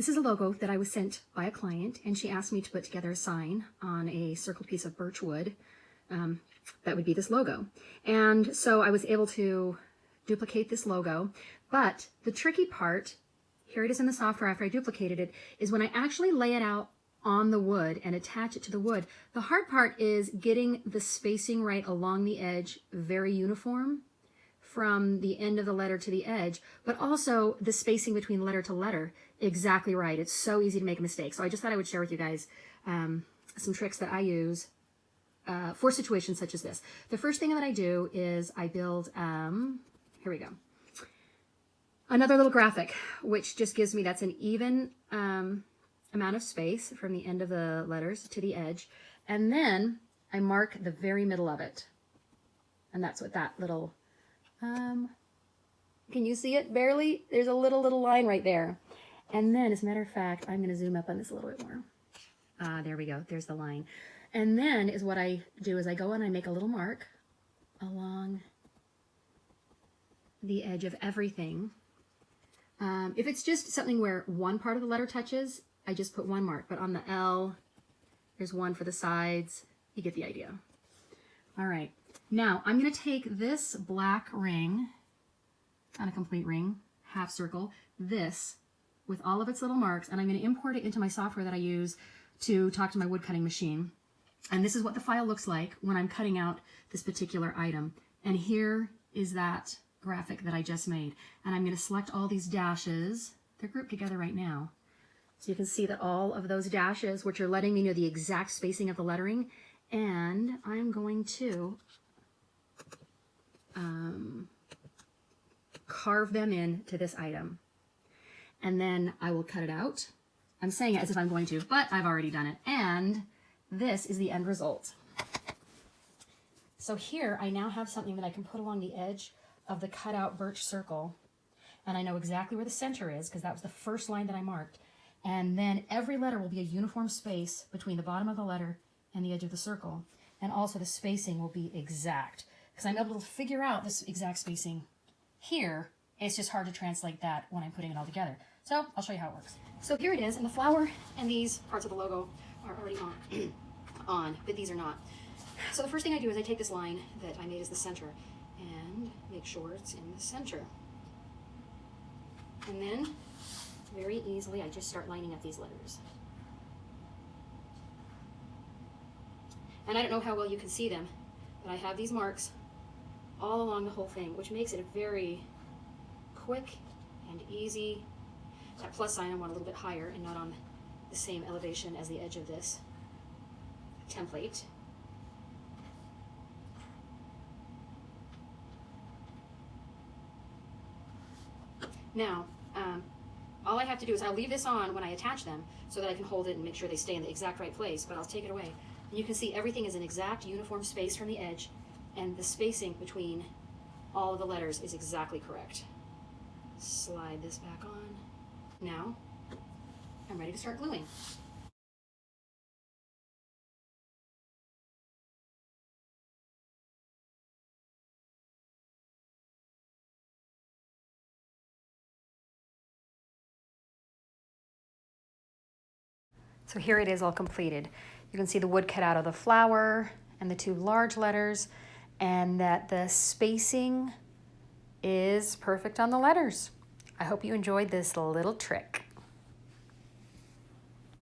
This is a logo that I was sent by a client, and she asked me to put together a sign on a circled piece of birch wood that would be this logo. And so I was able to duplicate this logo, but the tricky part, here it is in the software after I duplicated it, is when I actually lay it out on the wood and attach it to the wood. The hard part is getting the spacing right along the edge, very uniform from the end of the letter to the edge, but also the spacing between letter to letter exactly right. It's so easy to make a mistake. So I just thought I would share with you guys some tricks that I use for situations such as this. The first thing that I do is I build, here we go, another little graphic, which just gives me, that's an even amount of space from the end of the letters to the edge. And then I mark the very middle of it. And that's what that little, can you see it? Barely. There's a little line right there. And then, as a matter of fact, I'm going to zoom up on this a little bit more. There we go. There's the line. And then is what I do is I go and I make a little mark along the edge of everything. If it's just something where one part of the letter touches, I just put one mark. But on the L, there's one for the sides. You get the idea. All right. Now, I'm going to take this black ring, not a complete ring, half circle, this with all of its little marks, and I'm going to import it into my software that I use to talk to my wood cutting machine. And this is what the file looks like when I'm cutting out this particular item. And here is that graphic that I just made. And I'm going to select all these dashes. They're grouped together right now. So you can see that all of those dashes, which are letting me know the exact spacing of the lettering, and I'm going to carve them into this item. And then I will cut it out. I'm saying it as if I'm going to, but I've already done it. And this is the end result. So here I now have something that I can put along the edge of the cutout birch circle. And I know exactly where the center is because that was the first line that I marked. And then every letter will be a uniform space between the bottom of the letter and the edge of the circle. And also the spacing will be exact because I'm able to figure out this exact spacing here. It's just hard to translate that when I'm putting it all together. So I'll show you how it works. So here it is, and the flower and these parts of the logo are already on, but these are not. So the first thing I do is I take this line that I made as the center and make sure it's in the center. And then very easily I just start lining up these letters. And I don't know how well you can see them, but I have these marks all along the whole thing, which makes it a very quick and easy. That plus sign I want a little bit higher and not on the same elevation as the edge of this template. Now, all I have to do is I'll leave this on when I attach them so that I can hold it and make sure they stay in the exact right place, but I'll take it away. And you can see everything is an exact uniform space from the edge, and the spacing between all of the letters is exactly correct. Slide this back on. Now, I'm ready to start gluing. So here it is all completed. You can see the wood cut out of the flower and the two large letters, and that the spacing is perfect on the letters. I hope you enjoyed this little trick.